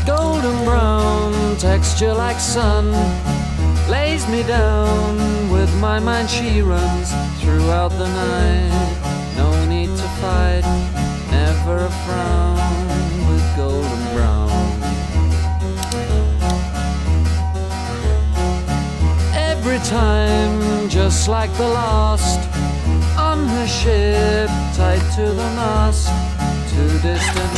Golden brown texture like sun lays me down. With my mind she runs throughout the night. No need to fight, never a frown with golden brown. Every time, just like the last, on her ship tied to the mast, two distant